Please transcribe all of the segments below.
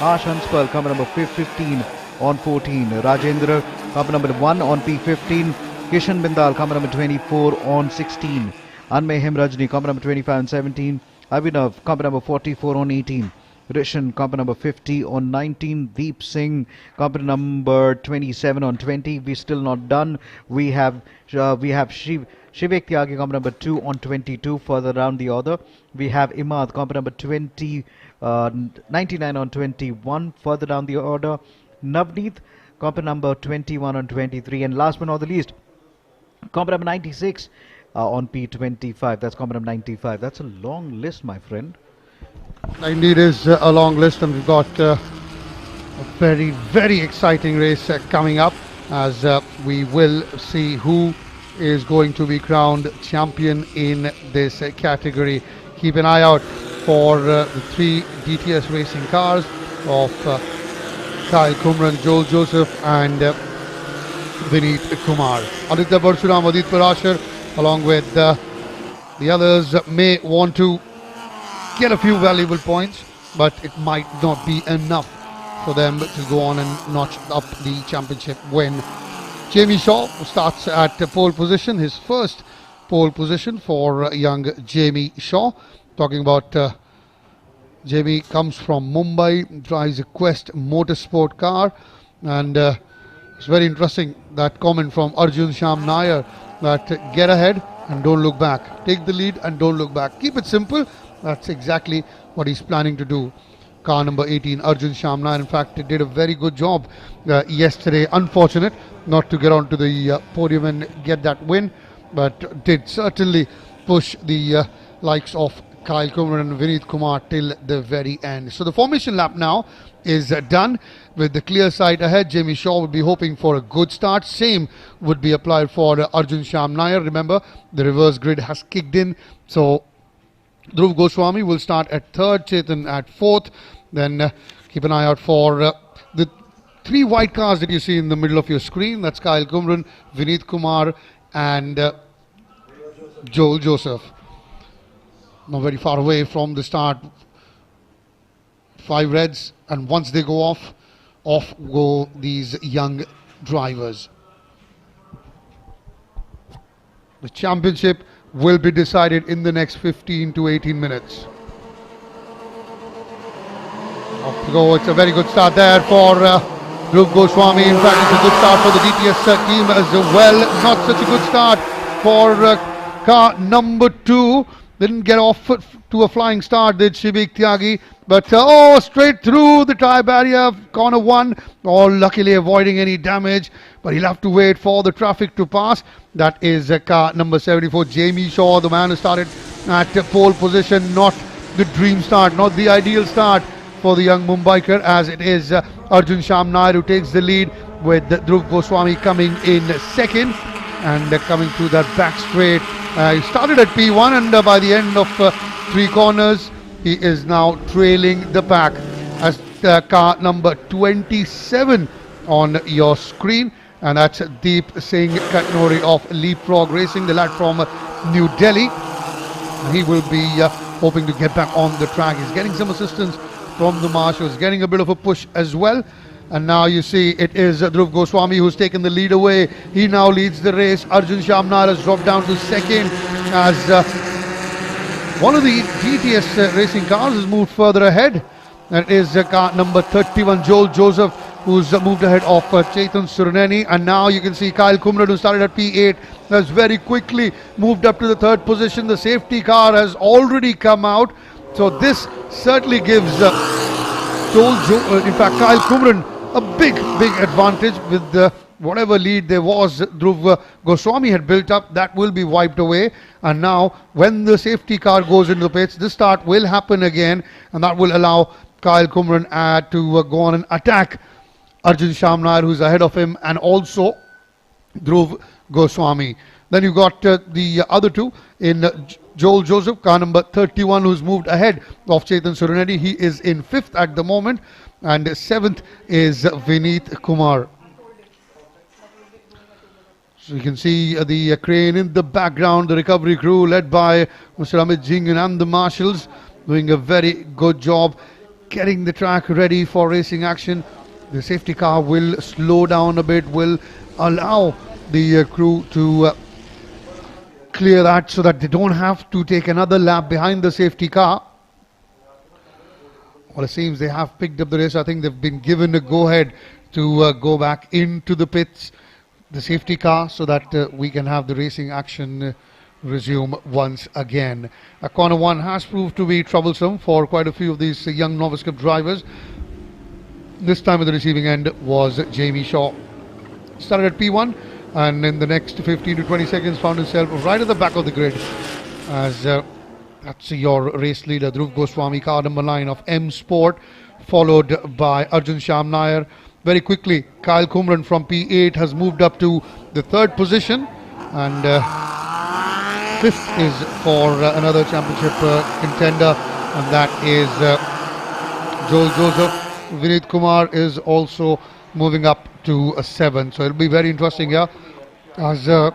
Ash Hanspal, car number 15 on 14. Rajendra, car number 1 on P15. Kishan Bindal, car number 24 on 16. Anmehim Rajni, car number 25 on 17. Abhinav, car number 44 on 18. Rishan, car number 50 on 19. Deep Singh, car number 27 on 20. We're still not done. We have Shivek Tyagi, car number 2 on 22. Further down the order, we have Imad, car number 99 on 21. Further down the order, Navneet, comp number 21 on 23. And last but not the least, comp number 96 on P25. That's comp number 95. That's a long list, my friend. Indeed is a long list, and we've got a very, very exciting race coming up, as we will see who is going to be crowned champion in this category. Keep an eye out for the three DTS racing cars of Kyle Kumran, Joel Joseph and Vineet Kumar. Aditya Barshuram, Adit Parashar along with the others may want to get a few valuable points, but it might not be enough for them to go on and notch up the championship win. Jamie Shaw starts at pole position, his first pole position for young Jamie Shaw. Talking about Jamie, comes from Mumbai, drives a Quest motorsport car, and it's very interesting that comment from Arjun Sham Nair that get ahead and don't look back, take the lead and don't look back, keep it simple. That's exactly what he's planning to do. Car number 18, Arjun Sham Nair, in fact, did a very good job yesterday. Unfortunate not to get onto the podium and get that win, but did certainly push the likes of Kyle Kumar and Vineet Kumar till the very end. So the formation lap now is done with the clear sight ahead. Jamie Shaw would be hoping for a good start. Same would be applied for Arjun Sham Nair. Remember, the reverse grid has kicked in. So Dhruv Goswami will start at third, Chetan at fourth. Then keep an eye out for the three white cars that you see in the middle of your screen. That's Kyle Kumran, Vineet Kumar and Joel Joseph. Not very far away from the start. 5 reds, and once they go off go these young drivers. The championship will be decided in the next 15 to 18 minutes. Off to go. It's a very good start there for Dhruv Goswami. In fact, it's a good start for the DTS team as well. Not such a good start for car number 2. Didn't get off to a flying start, did Shivik Tyagi. But straight through the tie barrier, corner 1. All luckily avoiding any damage. But he'll have to wait for the traffic to pass. That is car number 74, Jamie Shaw, the man who started at pole position. Not the dream start, not the ideal start for the young Mumbaiker, as it is Arjun Sham Nair who takes the lead, with Dhruv Goswami coming in second and coming through that back straight. He started at P1, and by the end of 3 corners, he is now trailing the pack as car number 27 on your screen. And that's Deep Singh Katnori of Leapfrog Racing, the lad from New Delhi. He will be hoping to get back on the track. He's getting some assistance from the marshals, getting a bit of a push as well. And now you see it is Dhruv Goswami who's taken the lead away. He now leads the race. Arjun Sham Nair has dropped down to second as one of the DTS racing cars has moved further ahead. That is car number 31, Joel Joseph, who's moved ahead of Chetan Suraneni. And now you can see Kyle Kumran, who started at P8, has very quickly moved up to the third position. The safety car has already come out. So this certainly gives Kyle Kumran a big advantage with whatever lead there was Dhruv Goswami had built up. That will be wiped away. And now when the safety car goes into the pits, this start will happen again, and that will allow Kyle Kumran to go on and attack Arjun Sham Nair, who's ahead of him, and also Dhruv Goswami. Then you got the other two in Joel Joseph, car number 31, who's moved ahead of Chetan Suranedi. He is in 5th at the moment, and 7th is Vineet Kumar. So you can see the crane in the background, the recovery crew led by Mr. Amit Jingin and the marshals doing a very good job. getting the track ready for racing action. The safety car will slow down a bit, will allow the crew to clear that so that they don't have to take another lap behind the safety car. Well, it seems they have picked up the race. I think they've been given a go-ahead to go back into the pits, the safety car, so that we can have the racing action resume once again. Corner 1 has proved to be troublesome for quite a few of these young novice cup drivers. This time at the receiving end was Jamie Shaw. Started at P1 and in the next 15 to 20 seconds found himself right at the back of the grid, as that's your race leader Dhruv Goswami, car number 9 of M Sport, followed by Arjun Sham Nair. Very quickly, Kyle Kumran from P8 has moved up to the 3rd position, and 5th is for another championship contender, and that is Joel Joseph. Vinit Kumar is also moving up to a 7. So it'll be very interesting here, as the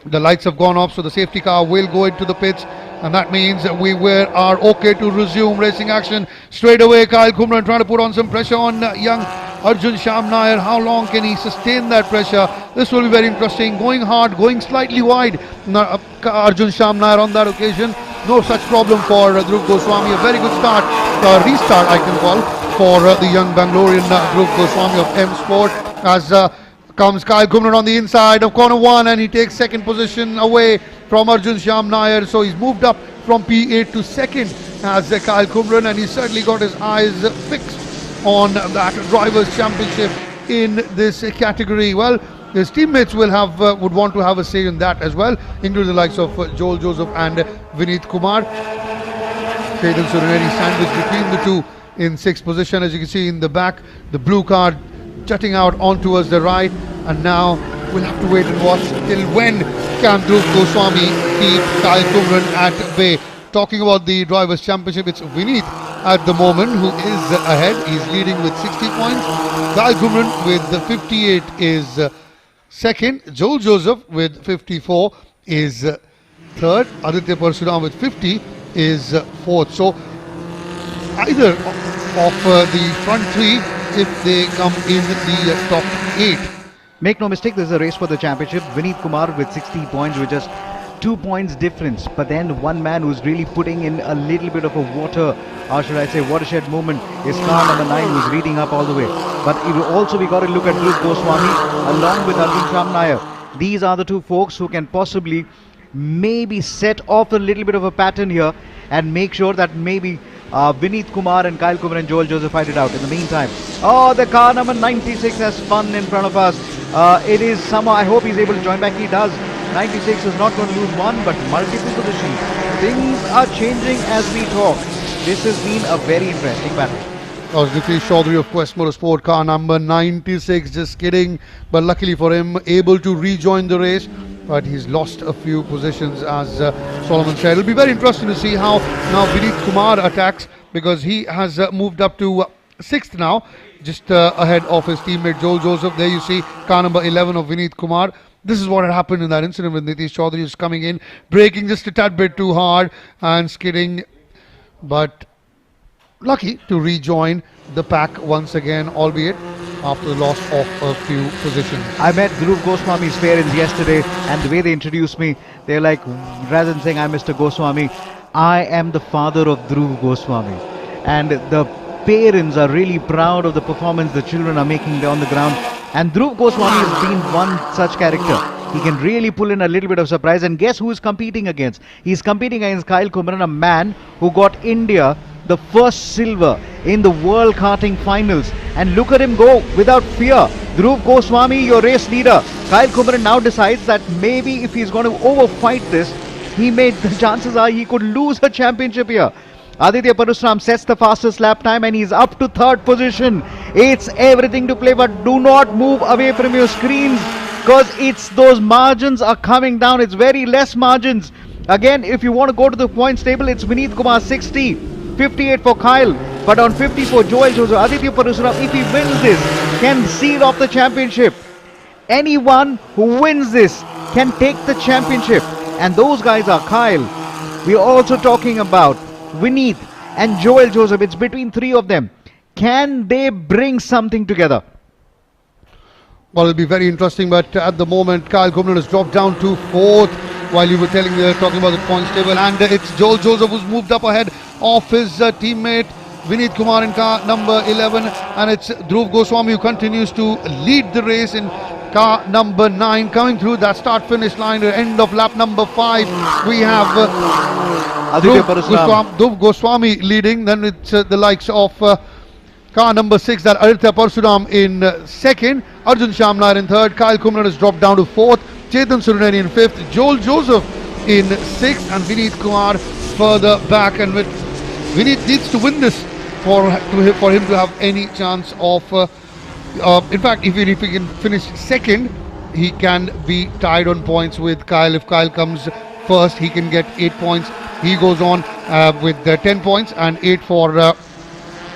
lights have gone off, so the safety car will go into the pits, and that means that we are okay to resume racing action straight away. Kyle Kumran trying to put on some pressure on young Arjun Sham Nair. How long can he sustain that pressure? This will be very interesting. Going hard, going slightly wide. Arjun Sham Nair on that occasion. No such problem for Dhruv Goswami. A very good start, restart I can call, for the young Bangalorean Dhruv Goswami of M Sport, as comes Kyle Kumran on the inside of corner 1, and he takes 2nd position away from Arjun Sham Nair. So he's moved up from P8 to 2nd as Kyle Kumran, and he's certainly got his eyes fixed on that drivers' championship in this category. Well, his teammates would want to have a say in that as well, including the likes of Joel Joseph and Vinit Kumar. Chetan Surineri sandwiched between the two in 6th position, as you can see in the back, the blue car jutting out on towards the right, and now we'll have to wait and watch till when can Dhruv Goswami keep Kyle Kumran at bay. Talking about the Drivers' Championship, it's Vinit at the moment who is ahead. He's leading with 60 points. Kyle Kumran with the 58 is 2nd. Joel Joseph with 54 is 3rd. Aditya Parsuram with 50 is 4th. So either of the front 3, if they come in the top 8. Make no mistake, this is a race for the championship. Vinit Kumar with 60 points, with just 2 points difference. But then one man who's really putting in a little bit of a watershed movement is car number 9, who's leading up all the way. But it will also, we got to look at Dhruv Goswami along with Arjun Sham Nair. These are the 2 folks who can possibly maybe set off a little bit of a pattern here and make sure that maybe Vinit Kumar and Kyle Kumar and Joel Joseph fight it out. In the meantime, the car number 96 has fun in front of us. It is somehow, I hope he's able to join back. He does. 96 is not going to lose one, but multiple positions. Things are changing as we talk. This has been a very interesting battle. That was Nitish Chaudhary of Quest Motorsport, car number 96. Just kidding, but luckily for him, able to rejoin the race. But he's lost a few positions, as Solomon said. It'll be very interesting to see how now Vinit Kumar attacks, because he has moved up to 6th now, just ahead of his teammate Joel Joseph. There you see car number 11 of Vinit Kumar. This is what had happened in that incident with Nitish Chaudhary, is coming in, braking just a tad bit too hard and skidding, but lucky to rejoin the pack once again, albeit after the loss of a few positions. I met Dhruv Goswami's parents yesterday, and the way they introduced me, they're like, rather than saying I'm Mr. Goswami, I am the father of Dhruv Goswami. And the parents are really proud of the performance the children are making on the ground. And Dhruv Goswami has been one such character. He can really pull in a little bit of surprise. And guess who is competing against? He's competing against Kyle Kumran, a man who got India the first silver in the World Karting Finals. And look at him go without fear. Dhruv Goswami, your race leader. Kyle Kumran now decides that maybe if he's going to overfight this, the chances are he could lose a championship here. Aditya Parasuram sets the fastest lap time, and he's up to 3rd position. It's everything to play, but do not move away from your screens, because those margins are coming down. It's very less margins. Again, if you want to go to the points table, it's Vinit Kumar 60, 58 for Kyle, but on 50 for Joel Joseph. Aditya Parasuram, if he wins this, can seal off the championship. Anyone who wins this can take the championship, and those guys are Kyle. We're also talking about Vinit and Joel Joseph. It's between three of them. Can they bring something together? Well, it'll be very interesting, but at the moment, Kyle Kumran has dropped down to fourth while you were talking about the points table, and it's Joel Joseph who's moved up ahead of his teammate Vineet Kumar in car number 11, and it's Dhruv Goswami who continues to lead the race in car number 9, coming through that start-finish line at the end of lap number 5. We have Dhruv Goswami leading, then it's the likes of car number 6, that Aditya Parsuram in second, Arjun Shamlar in third, Kyle Kumran has dropped down to fourth, Chetan Suruneni in fifth, Joel Joseph in sixth, and Vineet Kumar further back. And with Vineet needs to win this for him to have any chance of. In fact, if he can finish second, he can be tied on points with Kyle. If Kyle comes first, he can get 8 points. He goes on with 10 points, and 8 for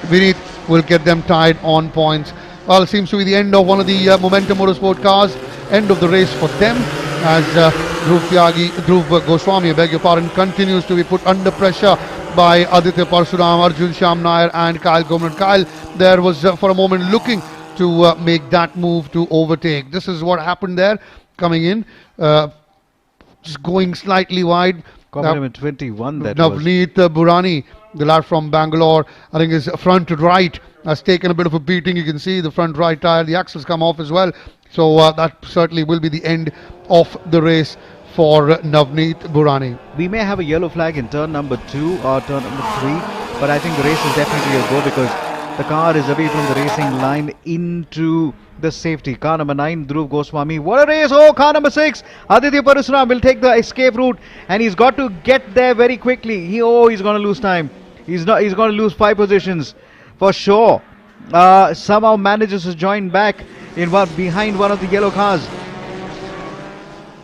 Vineet will get them tied on points. Well, it seems to be the end of one of the Momentum Motorsport cars. End of the race for them, as Dhruv Goswami, I beg your pardon, continues to be put under pressure by Aditya Parsuram, Arjun Sham Nair and Kyle Kumran. Kyle there was for a moment looking to make that move to overtake. This is what happened there, coming in, just going slightly wide. Number 21 that Navneet Burani, the lad from Bangalore, I think his front right has taken a bit of a beating. You can see the front right tire, the axles come off as well. So that certainly will be the end of the race for Navneet Burani. We may have a yellow flag in turn number 2 or turn number 3, but I think the race is definitely a go because the car is away from the racing line into the safety. Car number 9, Dhruv Goswami. What a race! Oh, car number 6, Aditya Parasuram will take the escape route, and he's got to get there very quickly. He's going to lose time. He's going to lose 5 positions for sure. Somehow manages to join back behind one of the yellow cars.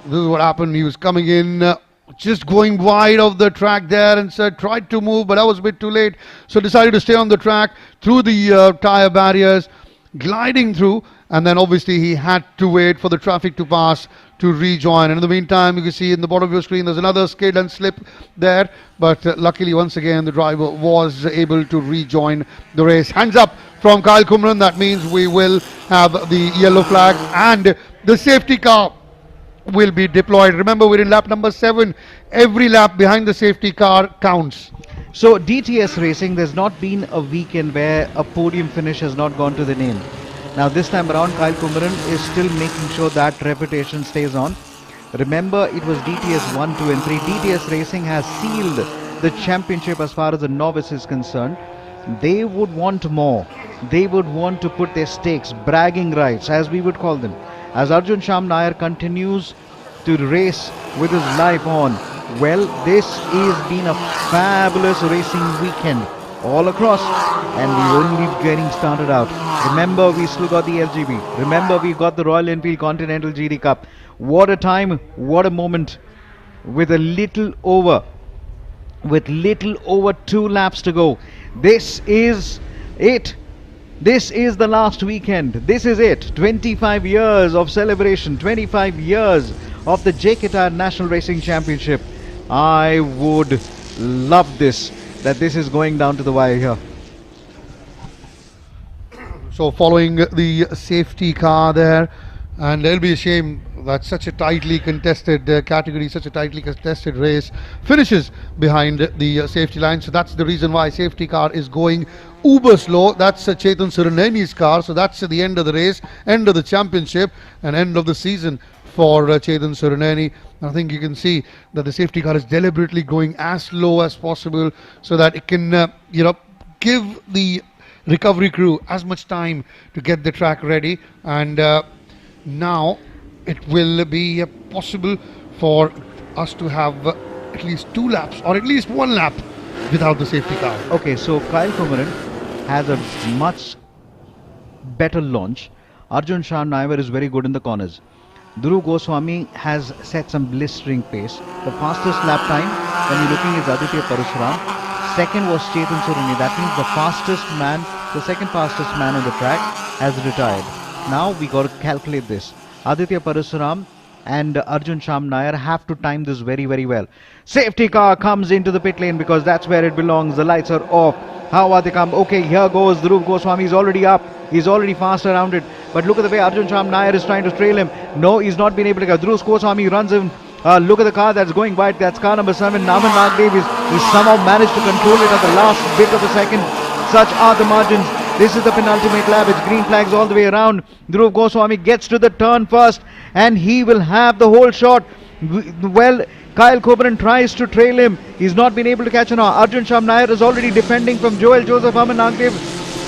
This is what happened. He was coming in, just going wide of the track there, and tried to move, but that was a bit too late. So decided to stay on the track through the tire barriers, gliding through, and then obviously he had to wait for the traffic to pass to rejoin. And in the meantime, you can see in the bottom of your screen there's another skid and slip there, but luckily once again the driver was able to rejoin the race. Hands up from Kyle Kumran. That means we will have the yellow flag and the safety car will be deployed. Remember, we're in lap number 7. Every lap behind the safety car counts. So DTS racing, there's not been a weekend where a podium finish has not gone to the name. Now this time around, Kyle Kumran is still making sure that reputation stays on. Remember, it was DTS 1, 2 and 3. DTS racing has sealed the championship as far as the novice is concerned. They would want more. They would want to put their stakes, bragging rights as we would call them. As Arjun Sham Nair continues to race with his life on, well, this has been a fabulous racing weekend all across, and we're only getting started out. Remember, we still got the LGB. Remember, we got the Royal Enfield Continental GD Cup. What a time, what a moment, with little over 2 laps to go. This is it. This is the last weekend. This is it. 25 years of celebration. 25 years of the JK Tyre National Racing Championship. I would love this, that this is going down to the wire here. So following the safety car there, and it'll be a shame that such a tightly contested category, such a tightly contested race finishes behind the safety line. So that's the reason why safety car is going uber slow. That's Chetan Suruneni's car. So that's the end of the race, end of the championship, and end of the season for Chetan Suruneni. I think you can see that the safety car is deliberately going as slow as possible so that it can give the recovery crew as much time to get the track ready. And now it will be possible for us to have at least 2 laps or at least 1 lap without the safety car. Okay, so Kyle Kumran has a much better launch. Arjun Sham Nair is very good in the corners. Dhruv Goswami has set some blistering pace. The fastest lap time when you're looking is Aditya Parasuram. Second was Chetan Suruneni. That means the fastest man, the second fastest man on the track has retired. Now we got to calculate this. Aditya Parasuram and Arjun Sham Nair have to time this very, very well. Safety car comes into the pit lane because that's where it belongs. The lights are off. How are they come? Okay, here goes Dhruv Goswami. He's already up. He's already fast around it. But look at the way Arjun Sham Nair is trying to trail him. No, he's not been able to get. Dhruv Goswami runs in. Look at the car that's going wide. That's car number 7. Naman Nagdev is somehow managed to control it at the last bit of a second. Such are the margins. This is the penultimate lap. It's green flags all the way around. Dhruv Goswami gets to the turn first and he will have the whole shot. Well, Kyle Coburn tries to trail him. He's not been able to catch an Arjun Sham Nair is already defending from Joel Joseph, Aman Nagdev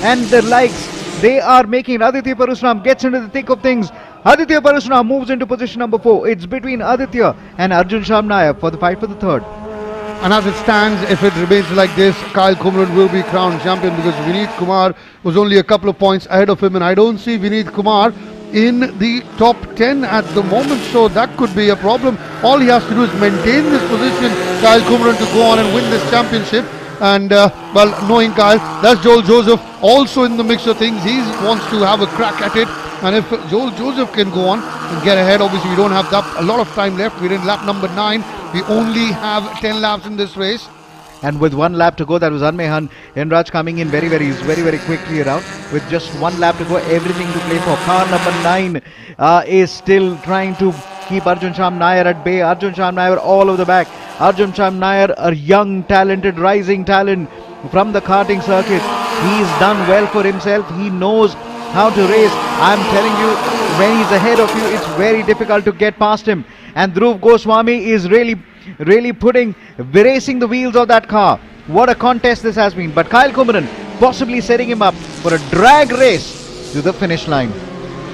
and the likes. They are making it. Aditya Parasuram gets into the thick of things. Aditya Parasuram moves into position number 4. It's between Aditya and Arjun Sham Nair for the fight for the third. And as it stands, if it remains like this, Kyle Kumran will be crowned champion because Vineet Kumar was only a couple of points ahead of him, and I don't see Vineet Kumar in the top 10 at the moment, so that could be a problem. All he has to do is maintain this position, Kyle Kumran, to go on and win this championship. And well, knowing Kyle, that's Joel Joseph also in the mix of things. He wants to have a crack at it, and if Joel Joseph can go on and get ahead, obviously we don't have a lot of time left. We're in lap number 9. We only have 10 laps in this race. And with 1 lap to go, that was Anmehan Yenraj coming in very quickly around. With just 1 lap to go, everything to play for. Car number 9 is still trying to keep Arjun Sham Nair at bay. Arjun Sham Nair all over the back. Arjun Sham Nair, a young, talented, rising talent from the karting circuit. He's done well for himself. He knows how to race. I'm telling you, when he's ahead of you, it's very difficult to get past him. And Dhruv Goswami is really racing the wheels of that car. What a contest this has been. But Kyle Kumran possibly setting him up for a drag race to the finish line.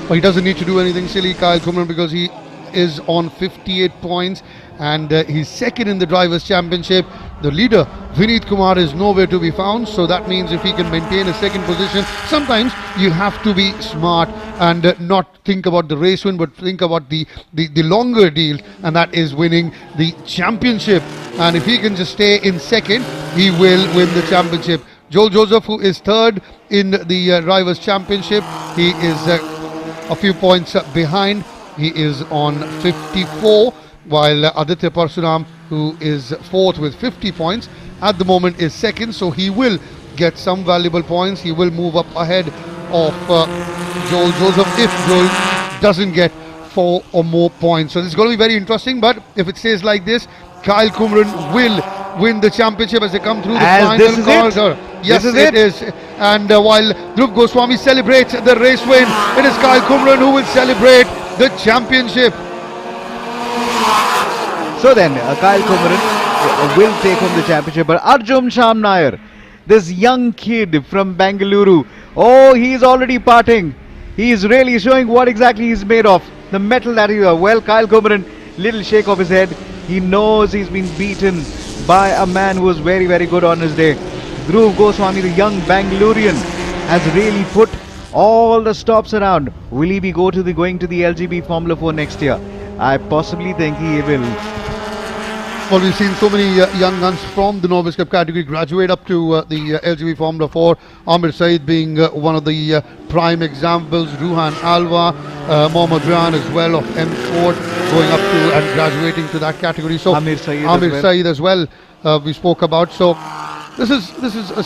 Well, he doesn't need to do anything silly, Kyle Kumran, because he is on 58 points and he's second in the Drivers' Championship. The leader, Vineet Kumar, is nowhere to be found, so that means if he can maintain a second position, sometimes you have to be smart and not think about the race win, but think about the longer deal, and that is winning the championship. And if he can just stay in second, he will win the championship. Joel Joseph, who is third in the Drivers' Championship, he is a few points behind. He is on 54, while Aditya Parasuram, who is fourth with 50 points, at the moment is second, so he will get some valuable points. He will move up ahead of Joel Joseph if Joel doesn't get 4 or more points. So this is going to be very interesting, but if it stays like this, Kyle Kumran will win the championship as they come through the final corner. Yes, it is. And while Dhruv Goswami celebrates the race win, it is Kyle Kumran who will celebrate the championship. So then, Kyle Kumran will take home the championship. But Arjun Sham Nair, this young kid from Bengaluru, oh, he's already parting. He's really showing what exactly he's made of. The metal that he is. Well, Kyle Kumran, little shake of his head. He knows he's been beaten by a man who was very good on his day. Dhruv Goswami, the young Bengalurian, has really put all the stops around. Will he be going to the LGB Formula 4 next year? I possibly think he will. Well, we've seen so many young guns from the Novice Cup category graduate up to the LGB Formula 4. Amir Saeed being one of the prime examples. Ruhan Alva, Mohammad Ryan as well of M Sport going up to and graduating to that category. So Amir Saeed as well we spoke about. So this is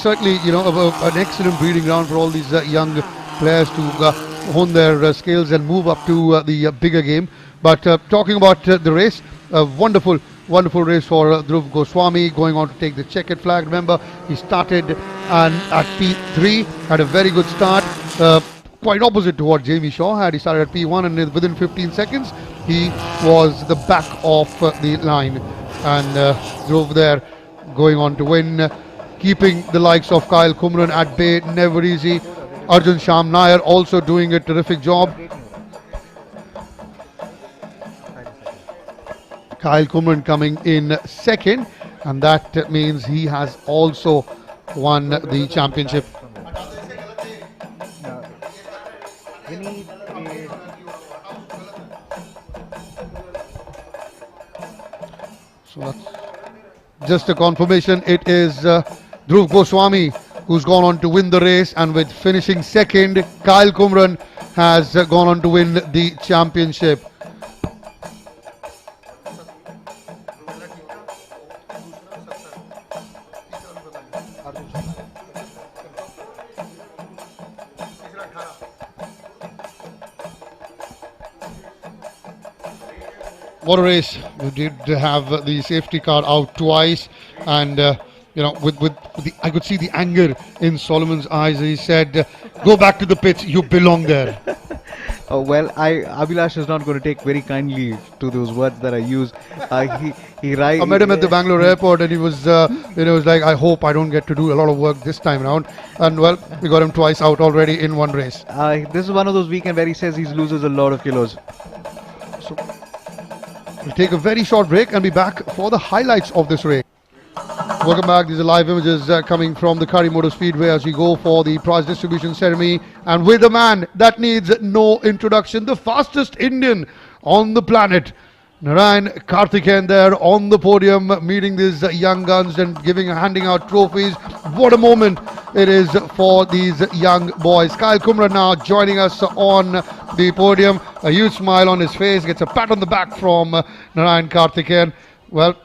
certainly an excellent breeding ground for all these young players to hone their skills and move up to the bigger game. But talking about the race, a wonderful race for Dhruv Goswami, going on to take the checkered flag. Remember, he started at P3, had a very good start, quite opposite to what Jamie Shaw had. He started at P1 and within 15 seconds he was the back of the line and drove there, going on to win, keeping the likes of Kyle Kumran at bay, never easy. Arjun Sham Nair also doing a terrific job. Kyle Kumran coming in second, and that means he has also won the championship. So that's just a confirmation. It is Dhruv Goswami who's gone on to win the race, and with finishing second, Kyle Kumran has gone on to win the championship. What a race. We did have the safety car out twice, and with the, I could see the anger in Solomon's eyes. He said, "Go back to the pits. You belong there." Well, Abhilash is not going to take very kindly to those words that I use. I met him at the Bangalore airport, and he was, was like, "I hope I don't get to do a lot of work this time around." And well, we got him twice out already in one race. This is one of those weekends where he says he loses a lot of kilos. So we'll take a very short break and be back for the highlights of this race. Welcome back. These are live images coming from the Kari Motor Speedway as we go for the prize distribution ceremony. And with a man that needs no introduction, the fastest Indian on the planet, Narayan Karthikeyan, there on the podium, meeting these young guns and handing out trophies. What a moment it is for these young boys. Kyle Kumran now joining us on the podium. A huge smile on his face, gets a pat on the back from Narayan Karthikeyan. Well,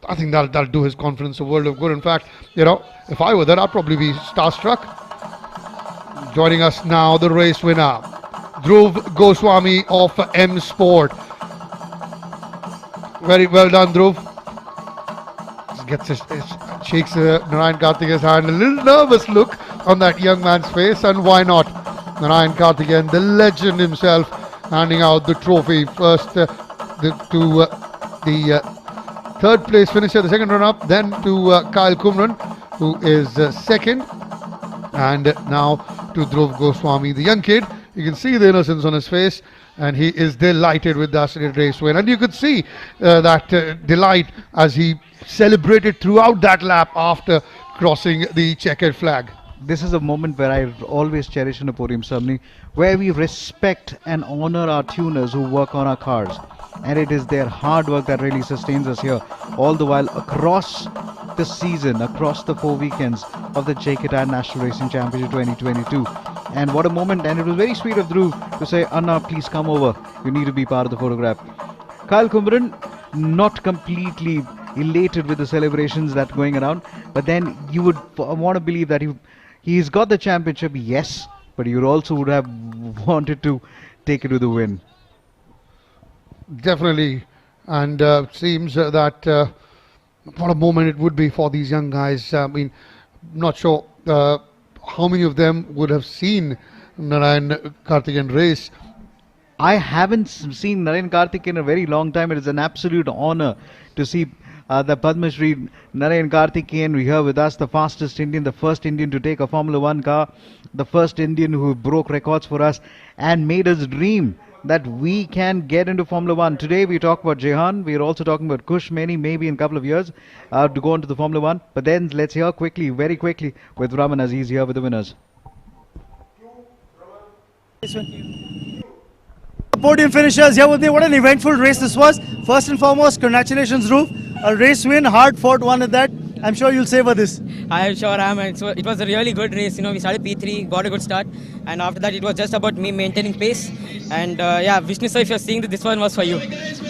I think that'll do his confidence a world of good. In fact, if I were there, I'd probably be starstruck. Joining us now, the race winner, Dhruv Goswami of M Sport. Very well done, Dhruv. Shakes Narayan Karthikeyan's hand. A little nervous look on that young man's face, and why not? Narayan Karthikeyan, the legend himself, handing out the trophy first to the third place finisher, the second runner-up, then to Kyle Kumran, who is second, and now to Dhruv Goswami, the young kid. You can see the innocence on his face, and he is delighted with that race win. And you could see that delight as he celebrated throughout that lap after crossing the checkered flag. This is a moment where I always cherish in a podium ceremony, where we respect and honor our tuners who work on our cars. And it is their hard work that really sustains us here, all the while across the season, across the 4 weekends of the JK Tyre National Racing Championship 2022. And what a moment, and it was very sweet of Dhruv to say, "Anna, please come over, you need to be part of the photograph." Kyle Kumran, not completely elated with the celebrations that going around, but then you would want to believe that he's got the championship, yes, but you also would have wanted to take it to the win. Definitely, and seems that what a moment it would be for these young guys. I mean, not sure how many of them would have seen Narayan Karthikeyan race. I haven't seen Narayan Karthikeyan in a very long time. It is an absolute honor to see the Padma Shri Narayan Karthikeyan here with us, the fastest Indian, the first Indian to take a Formula 1 car, the first Indian who broke records for us and made us dream that we can get into Formula 1. Today we talk about Jehan, we are also talking about Kush maybe in a couple of years to go into the Formula 1. But then let's hear quickly, very quickly with Raman as he's here with the winners. Podium finishers here with me. What an eventful race this was. First and foremost, congratulations, Dhruv. A race win, hard fought one at that. I'm sure you'll savor this. I sure am. And so it was a really good race. We started P3, got a good start, and after that it was just about me maintaining pace. And yeah, Vishnu sir, if you're seeing this one was for you.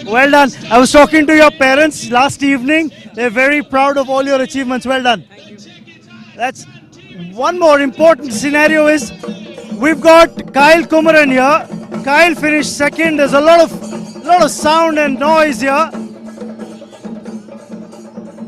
Well done. I was talking to your parents last evening. They're very proud of all your achievements. Well done. That's one more important scenario is we've got Kyle Kumran here. Kyle finished second. There's a lot of sound and noise here.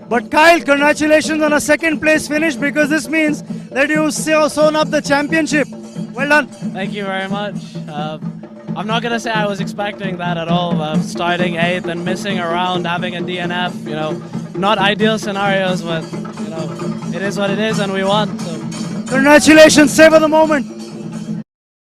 But Kyle, congratulations on a second place finish, because this means that you've sewn up the championship. Well done. Thank you very much. I'm not going to say I was expecting that at all. Starting 8th and missing a round, having a DNF, not ideal scenarios, but it is what it is and we won. So. Congratulations, savor the moment.